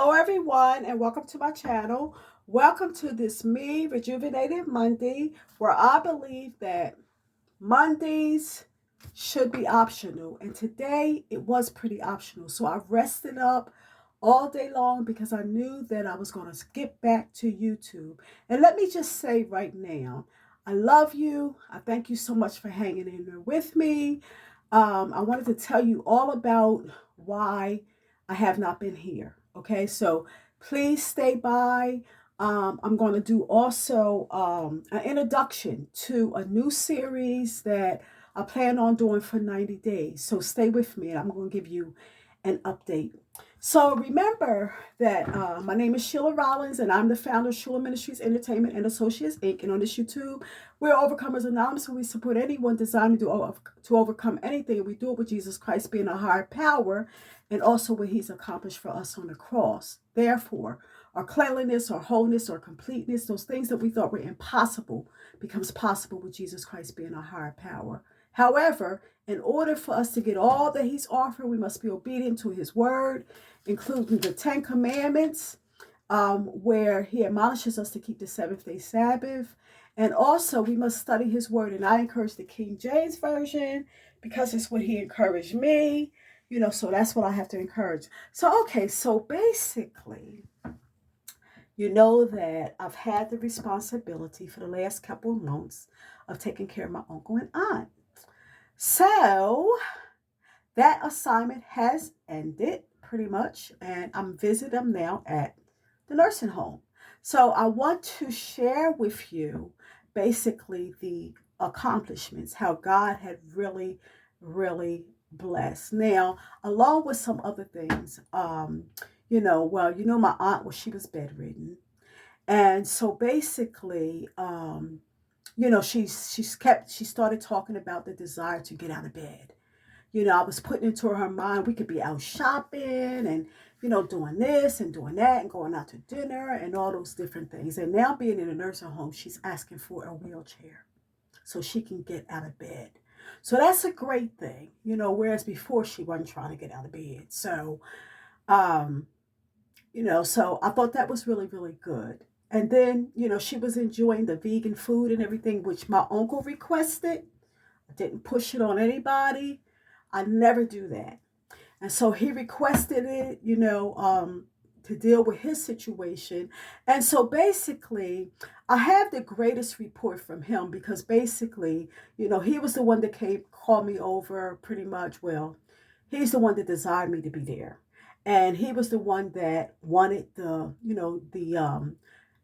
Hello, everyone, and welcome to my channel. Welcome to this Me Rejuvenated Monday, where I believe that Mondays should be optional. And today it was pretty optional. So I rested up all day long because I knew that I was going to skip back to YouTube. And let me just say right now, I love you. I thank you so much for hanging in there with me. I wanted to tell you all about why I have not been here. Okay, so please stay by. I'm going to do also an introduction to a new series that I plan on doing for 90 days. So stay with me and I'm going to give you an update. So remember that my name is Sheila Rollins and I'm the founder of H.U.L.A Ministries Entertainment and Associates Inc. And on this YouTube, we're Overcomers Anonymous, and we support anyone designed to overcome anything. We do it with Jesus Christ being a higher power and also what he's accomplished for us on the cross. Therefore, our cleanliness, our wholeness, our completeness, those things that we thought were impossible becomes possible with Jesus Christ being our higher power. However, in order for us to get all that he's offering, we must be obedient to his word, including the 10 Commandments, where he admonishes us to keep the seventh-day Sabbath. And also, we must study his word. And I encourage the King James Version because it's what he encouraged me. So that's what I have to encourage. So, okay, so basically, you know that I've had the responsibility for the last couple of months of taking care of my uncle and aunt. So that assignment has ended pretty much, and I'm visiting them now at the nursing home. So I want to share with you basically the accomplishments, how God had really, really blessed. Now, along with some other things, my aunt, well, she was bedridden. And so basically, she started talking about the desire to get out of bed. I was putting into her mind we could be out shopping and, doing this and doing that and going out to dinner and all those different things. And now being in a nursing home, she's asking for a wheelchair so she can get out of bed. So that's a great thing, whereas before she wasn't trying to get out of bed. So, so I thought that was really, really good. And then, she was enjoying the vegan food and everything, which my uncle requested. I didn't push it on anybody. I never do that. And so he requested it, to deal with his situation. And so basically, I have the greatest report from him because basically, he was the one that called me over pretty much. Well, he's the one that desired me to be there. And he was the one that wanted the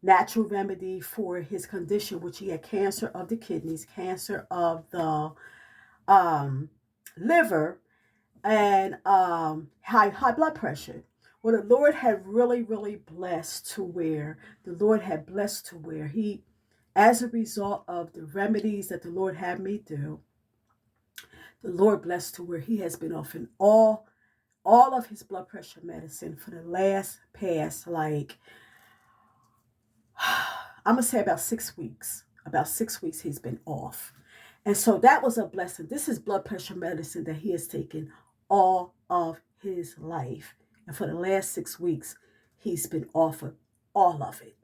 natural remedy for his condition, which he had cancer of the kidneys, cancer of the liver, and high blood pressure. Well, the Lord had really, really blessed to where he, as a result of the remedies that the Lord had me do, the Lord blessed to where he has been off in all of his blood pressure medicine for the past, like, I'm going to say about 6 weeks. About 6 weeks he's been off. And so that was a blessing. This is blood pressure medicine that he has taken all of his life. And for the last 6 weeks, he's been offered all of it.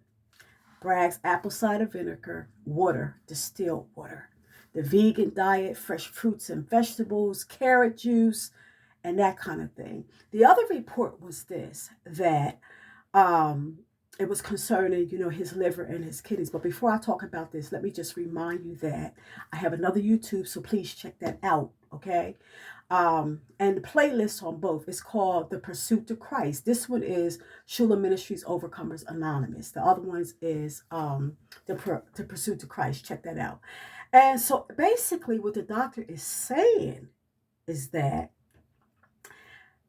Bragg's apple cider vinegar, water, distilled water, the vegan diet, fresh fruits and vegetables, carrot juice, and that kind of thing. The other report was this, that it was concerning, his liver and his kidneys. But before I talk about this, let me just remind you that I have another YouTube, so please check that out, okay? And the playlist on both is called The Pursuit to Christ. This one is H.U.L.A Ministries Overcomers Anonymous. The other one is the Pursuit to Christ. Check that out. And so basically what the doctor is saying is that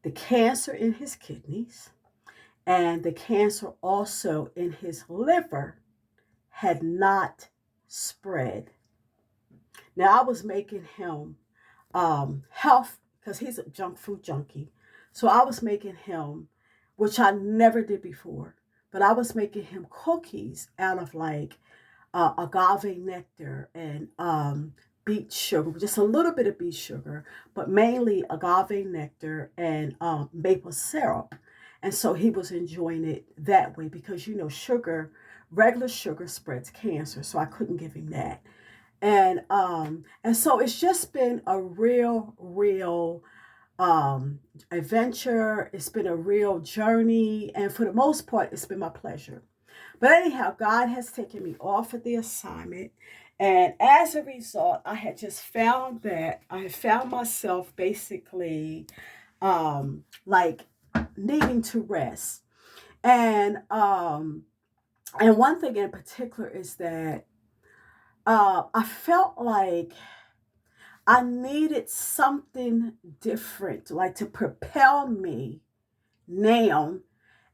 the cancer in his kidneys and the cancer also in his liver had not spread. Now, I was making him health, because he's a junk food junkie. So I was making him, which I never did before, but I was making him cookies out of like agave nectar and beet sugar, just a little bit of beet sugar, but mainly agave nectar and maple syrup. And so he was enjoying it that way because, sugar, regular sugar spreads cancer. So I couldn't give him that. And so it's just been a real adventure. It's been a real journey. And for the most part, it's been my pleasure. But anyhow, God has taken me off of the assignment. And as a result, I had just found that I had found myself basically like needing to rest. And one thing in particular is that I felt like I needed something different, like to propel me now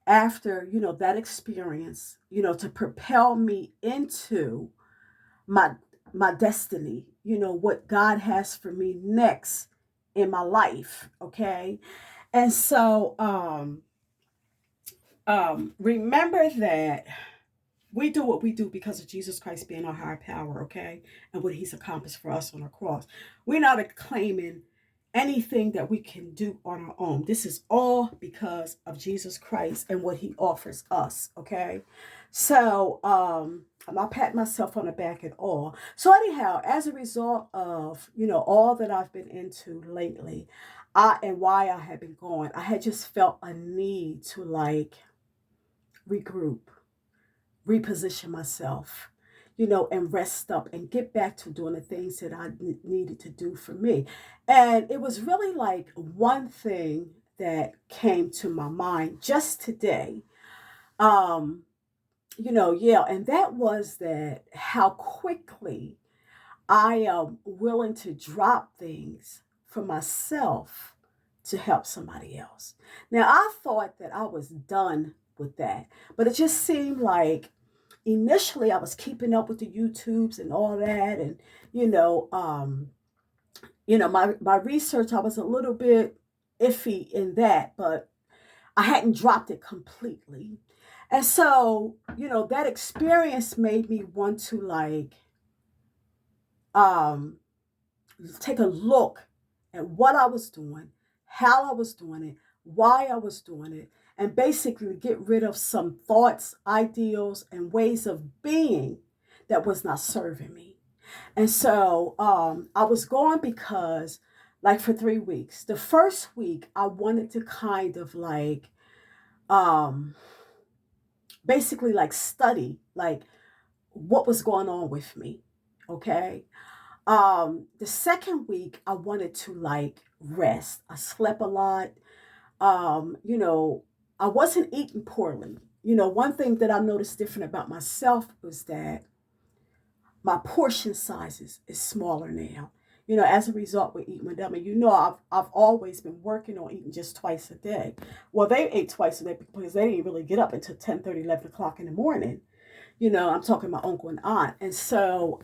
after, that experience, to propel me into my my destiny, what God has for me next in my life, okay? And so remember that we do what we do because of Jesus Christ being our higher power, okay? And what he's accomplished for us on the cross. We're not claiming anything that we can do on our own. This is all because of Jesus Christ and what he offers us, okay? So I'm not patting myself on the back at all. So anyhow, as a result of, all that I've been into lately, and why I had been going, I had just felt a need to like regroup, reposition myself, and rest up and get back to doing the things that I needed to do for me. And it was really like one thing that came to my mind just today. Um, yeah, and that was that how quickly I am willing to drop things for myself to help somebody else. Now, I thought that I was done with that, but it just seemed like initially I was keeping up with the YouTubes and all that, and you know, um, my research, I was a little bit iffy in that, but I hadn't dropped it completely. And so, that experience made me want to like um take a look at what I was doing, how I was doing it, why I was doing it, and basically get rid of some thoughts, ideals, and ways of being that was not serving me. And so I was going because, like, for 3 weeks, the first week, I wanted to kind of like, um, basically, like, study, like, what was going on with me. Okay. The second week, I wanted to like rest. I slept a lot. Um, you know, I wasn't eating poorly. One thing that I noticed different about myself was that my portion sizes is smaller now. As a result, we're eating with them. And I've always been working on eating just twice a day. Well, they ate twice a day because they didn't really get up until 10:30, 11 o'clock in the morning. I'm talking my uncle and aunt. And so,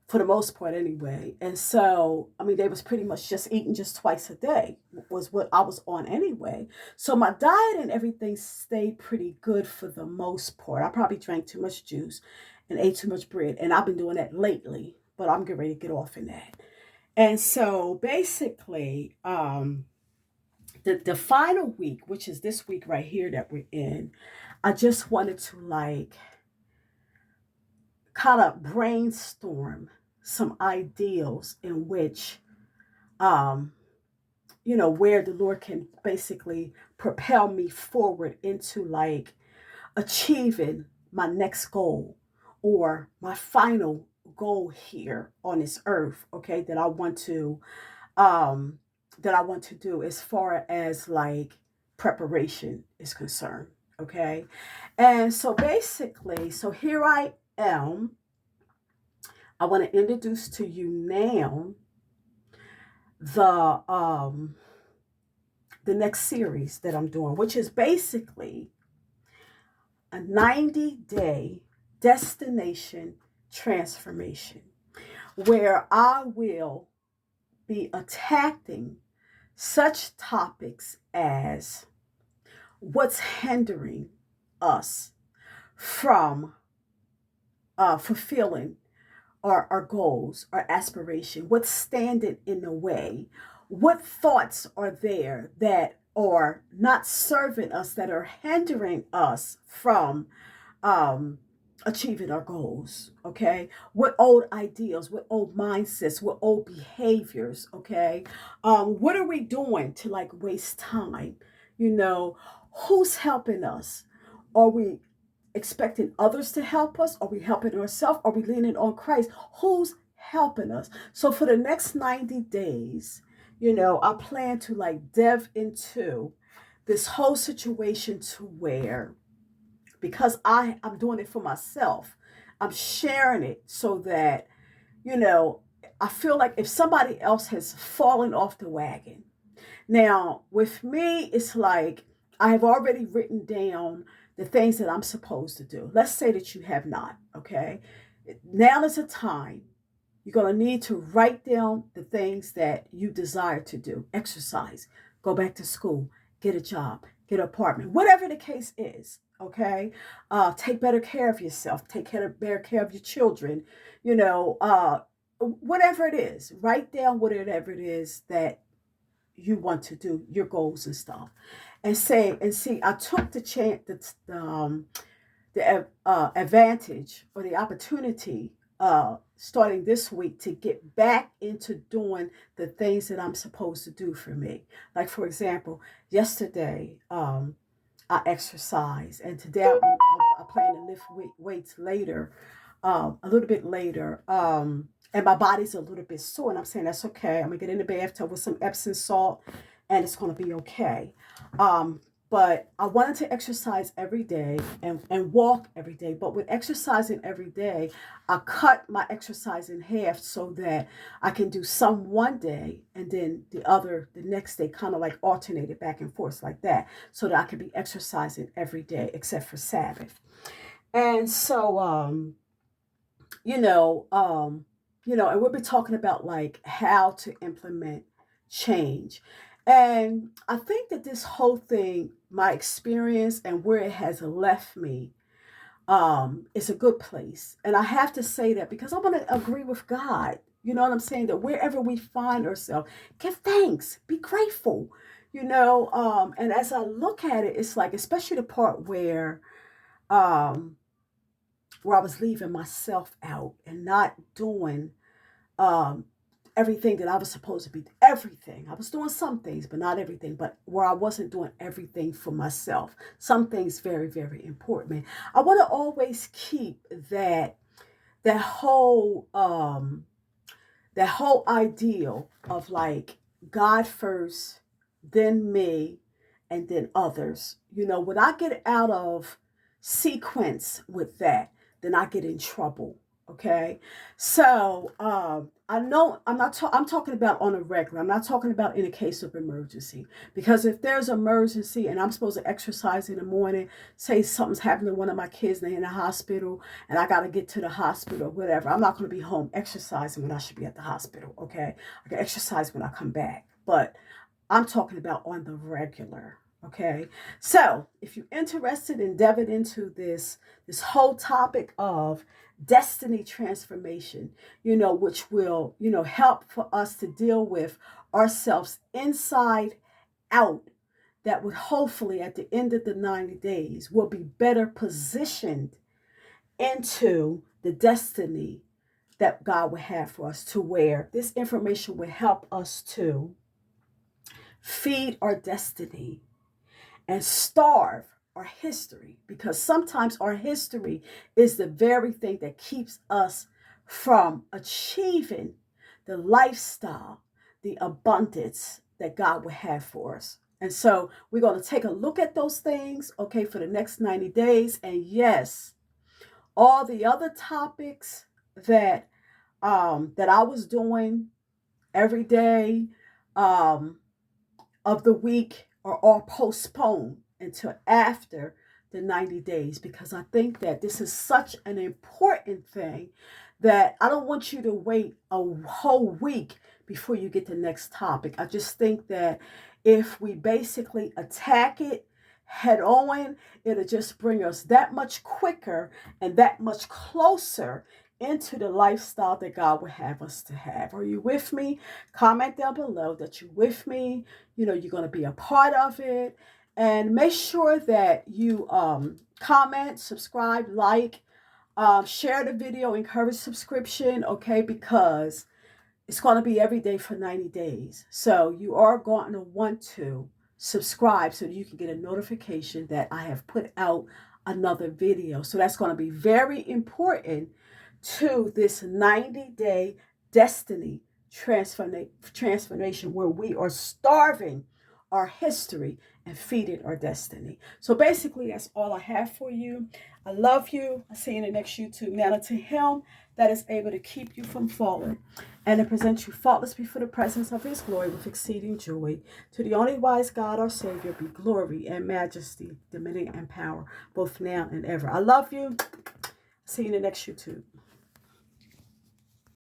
for the most part anyway. And so, I mean, they was pretty much just eating just twice a day was what I was on anyway. So my diet and everything stayed pretty good for the most part. I probably drank too much juice and ate too much bread. And I've been doing that lately, but I'm getting ready to get off in that. And so basically, the final week, which is this week right here that we're in, I just wanted to like kind of brainstorm some ideals in which where the Lord can basically propel me forward into like achieving my next goal or my final goal here on this earth, okay, um that I want to do as far as like preparation is concerned, okay? And so basically, so here I am. I want to introduce to you now the um the next series that I'm doing, which is basically a 90-day destination transformation, where I will be attacking such topics as what's hindering us from fulfilling our goals, our aspiration, what's standing in the way, what thoughts are there that or not serving us that are hindering us from um, achieving our goals. Okay, what old ideals, what old mindsets, what old behaviors. Okay, what are we doing to like waste time? You know, who's helping us? Are we expecting others to help us? Are we helping ourselves? Are we leaning on Christ? Who's helping us? So for the next 90 days, I plan to like delve into this whole situation to where, because I'm doing it for myself, I'm sharing it so that, you know, I feel like if somebody else has fallen off the wagon. Now, with me, it's like I have already written down the things that I'm supposed to do. Let's say that you have not, okay? Now is the time. You're going to need to write down the things that you desire to do. Exercise, go back to school, get a job, get an apartment, whatever the case is, okay? Take better care of yourself, better care of your children, whatever it is. Write down whatever it is that you want to do, your goals and stuff, and see. I took the chance, the advantage or the opportunity, starting this week, to get back into doing the things that I'm supposed to do for me. Like for example, yesterday I exercised, and today I plan to lift weights later, a little bit later. And my body's a little bit sore, and I'm saying that's okay. I'm gonna get in the bathtub with some Epsom salt, and it's gonna be okay. Um, but I wanted to exercise every day and walk every day. But with exercising every day, I cut my exercise in half so that I can do some one day and then the next day, kind of like alternated back and forth like that, so that I can be exercising every day except for Sabbath. And so, you know, um, and we'll be talking about like how to implement change. And I think that this whole thing, my experience and where it has left me, is a good place. And I have to say that because I want to agree with God. You know what I'm saying? That wherever we find ourselves, give thanks, be grateful. And as I look at it, it's like, especially the part um, where I was leaving myself out and not doing um, everything that I was supposed to be. Everything. I was doing some things, but not everything. But where I wasn't doing everything for myself. Some things very, very important. I want to always keep that whole that whole ideal of like God first, then me, and then others. When I get out of sequence with that, then I get in trouble. Okay, so I know I'm talking about on a regular. I'm not talking about in a case of emergency, because if there's emergency and I'm supposed to exercise in the morning, say something's happened to one of my kids and they're in the hospital, and I got to get to the hospital or whatever, I'm not going to be home exercising when I should be at the hospital. Okay, I can exercise when I come back, but I'm talking about on the regular. Okay, so if you're interested in delving into this whole topic of destiny transformation, which will, help for us to deal with ourselves inside out, that would hopefully at the end of the 90 days will be better positioned into the destiny that God would have for us, to where this information will help us to feed our destiny and starve our history, because sometimes our history is the very thing that keeps us from achieving the lifestyle, the abundance that God would have for us. And so we're going to take a look at those things, okay, for the next 90 days. And yes, all the other topics that I was doing every day, um, of the week are all postponed until after the 90 days, because I think that this is such an important thing that I don't want you to wait a whole week before you get the next topic. I just think that if we basically attack it head on, it'll just bring us that much quicker and that much closer into the lifestyle that God would have us to have. Are you with me? Comment down below that you're with me. You know, you're going to be a part of it. And make sure that you comment, subscribe, like, share the video, encourage subscription, okay? Because it's going to be every day for 90 days. So you are going to want to subscribe so that you can get a notification that I have put out another video. So that's going to be very important to this 90-day destiny transformation where we are starving our history and feeding our destiny. So basically, that's all I have for you. I love you. I'll see you in the next YouTube. Now to Him that is able to keep you from falling and to present you faultless before the presence of His glory with exceeding joy. To the only wise God, our Savior, be glory and majesty, dominion and power, both now and ever. I love you. See you in the next YouTube.